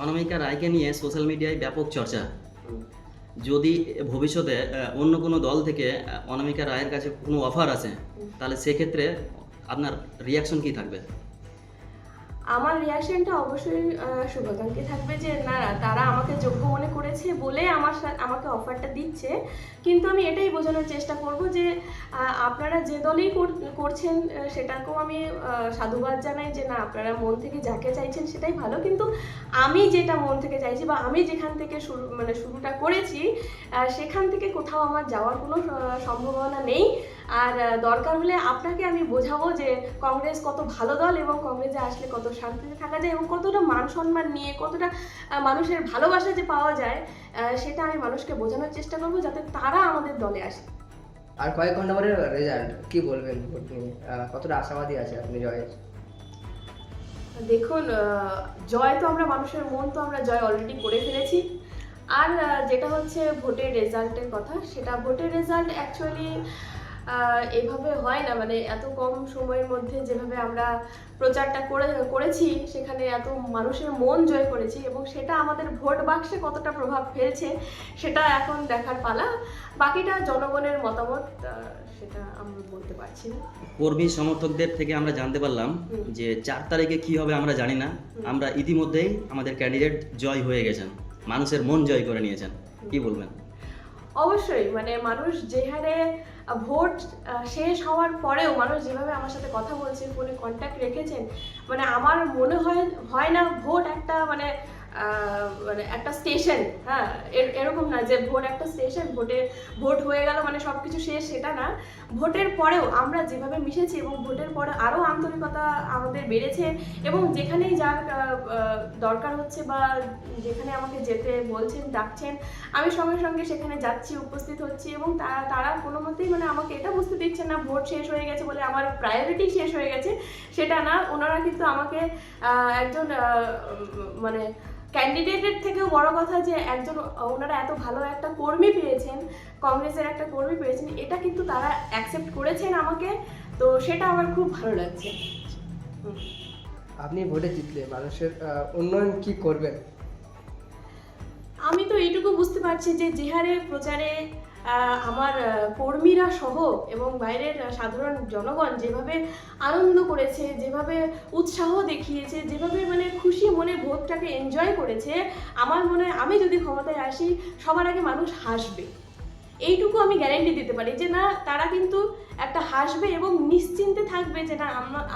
অনামিকা রায়কে নিয়ে সোশ্যাল মিডিয়ায় ব্যাপক চর্চা। যদি ভবিষ্যতে অন্য কোনো দল থেকে অনামিকা রায়ের কাছে কোনো অফার আছে, তাহলে সেক্ষেত্রে আপনার রিয়াকশন কি থাকবে? আমার রিয়াকশনটা অবশ্যই শুভাকাঙ্ক্ষী থাকবে যে না, তারা আমাকে যোগ্য মনে করেছে বলে আমাকে অফারটা দিচ্ছে। কিন্তু আমি এটাই বোঝানোর চেষ্টা করব যে আপনারা যে দলেই করছেন সেটাকেও আমি সাধুবাদ জানাই যে না, আপনারা মন থেকে যাকে চাইছেন সেটাই ভালো। কিন্তু আমি যেটা মন থেকে চাইছি বা আমি যেখান থেকে শুরুটা করেছি সেখান থেকে কোথাও আমার যাওয়ার কোনো সম্ভাবনা নেই। আর দরকার হলে আপনাকে আমি বোঝাবো যে কংগ্রেস কত ভালো দল এবং কংগ্রেসে আসলে কত শান্তিতে থাকা যায় এবং কতটা মান সম্মান নিয়ে কতটা মানুষের ভালোবাসা যে পাওয়া যায় সেটা আমি মানুষকে বোঝানোর চেষ্টা করবো যাতে তারা আমাদের দলে আসে। আর কয়েক ঘন্টা পরে রেজাল্ট, কি বলবেন ভোট নিয়ে? কতটা আশাবাদী আছে আপনি জয়ের? দেখুন, জয় তো আমরা মানুষের মন তো আমরা জয় অলরেডি করে ফেলেছি। আর যেটা হচ্ছে ভোটের রেজাল্টের কথা, সেটা ভোটের রেজাল্ট অ্যাকচুয়ালি এভাবে হয় না, মানে এত কম সময়ের মধ্যে যেভাবে আমরা প্রচারটা করেছি সেখানে এত মানুষের মন জয় করেছি এবং সেটা আমাদের ভোট বাক্সে কতটা প্রভাব ফেলছে সেটা এখন দেখার পালা। বাকিটা জনগণের মতামত, সেটা আমরা বলতে পারছি না। কর্মী সমর্থকদের থেকে আমরা জানতে পারলাম যে 4 তারিখে কি হবে আমরা জানি না। আমরা ইতিমধ্যেই আমাদের ক্যান্ডিডেট জয় হয়ে গেছেন, মানুষের মন জয় করে নিয়েছেন, কি বলবেন? অবশ্যই, মানে মানুষ যে হারে ভোট শেষ হওয়ার পরেও মানুষ যেভাবে আমার সাথে কথা বলছেন, ফোনে কন্ট্যাক্ট রেখেছেন, মানে আমার মনে হয় না ভোট একটা মানে একটা স্টেশন, হ্যাঁ এরকম না যে ভোট একটা স্টেশন, ভোট হয়ে গেল মানে সব কিছু শেষ, সেটা না। ভোটের পরেও আমরা যেভাবে মিশেছি এবং ভোটের পরে আরও আন্তরিকতা আমাদের বেড়েছে এবং যেখানেই যার দরকার হচ্ছে বা যেখানে আমাকে যেতে বলছেন, ডাকছেন, আমি সঙ্গে সঙ্গে সেখানে যাচ্ছি, উপস্থিত হচ্ছি এবং তারা কোনো মতেই মানে আমাকে এটা বুঝতে দিচ্ছেন না ভোট শেষ হয়ে গেছে বলে আমার প্রায়োরিটি শেষ হয়ে গেছে, সেটা না। ওনারা কিন্তু আমাকে একজন মানে ক্যান্ডিডেটের থেকেও বড় কথা যে একজন ওনারা এত ভালো একটা কর্মী পেয়েছেন, কংগ্রেসের একটা কর্মী পেয়েছেন, এটা কিন্তু তারা অ্যাকসেপ্ট করেছেন আমাকে, তো সেটা আমার খুব ভালো লাগছে। আপনি ভোটে জিতলে মানুষের উন্নয়ন কি করবেন? আমি তো এইটুকু বুঝতে পারছি যে যে হারে প্রচারে আমার কর্মীরা সহ এবং বাইরের সাধারণ জনগণ যেভাবে আনন্দ করেছে, যেভাবে উৎসাহ দেখিয়েছে, যেভাবে মানে খুশি মনে ভোটটাকে এনজয় করেছে, আমার মনে হয় আমি যদি ক্ষমতায় আসি সবার আগে মানুষ হাসবে। এইটুকু আমি গ্যারেন্টি দিতে পারি যে না, তারা কিন্তু একটা হাসবে এবং নিশ্চিন্তে থাকবে যে না,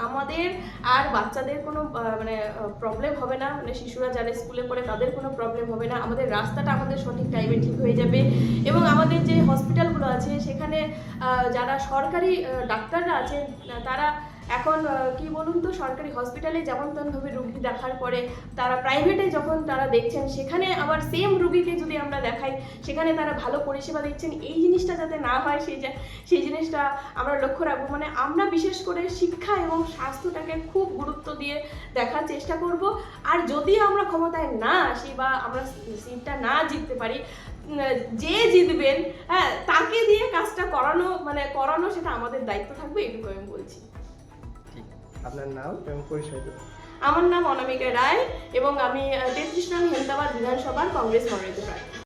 আমাদের আর বাচ্চাদের কোনো মানে প্রবলেম হবে না, মানে শিশুরা যারা স্কুলে পড়ে তাদের কোনো প্রবলেম হবে না, আমাদের রাস্তাটা আমাদের সঠিক টাইমে ঠিক হয়ে যাবে এবং আমাদের যে হসপিটালগুলো আছে সেখানে যারা সরকারি ডাক্তাররা আছেন তারা এখন কি বলুন তো, সরকারি হসপিটালে যেমন তেমনভাবে রুগী দেখার পরে তারা প্রাইভেটে যখন তারা দেখছেন সেখানে আবার সেম রুগীকে যদি আমরা দেখাই সেখানে তারা ভালো পরিষেবা দিচ্ছেন। এই জিনিসটা যাতে না হয় সেই জিনিসটা আমরা লক্ষ্য রাখবো। মানে আমরা বিশেষ করে শিক্ষা এবং স্বাস্থ্যটাকে খুব গুরুত্ব দিয়ে দেখার চেষ্টা করব। আর যদি আমরা ক্ষমতায় না আসি বা আমরা সিটটা না জিততে পারি, যে জিতবেন হ্যাঁ তাকে দিয়ে কাজটা করানো সেটা আমাদের দায়িত্ব থাকবে, এটুকু আমি বলছি। আপনার নাম এবং পরিচয় দিন। আমার নাম অনামিকা রায় এবং আমি 33 নং হেমতাবাদ বিধানসভার কংগ্রেস মনোনীত প্রার্থী।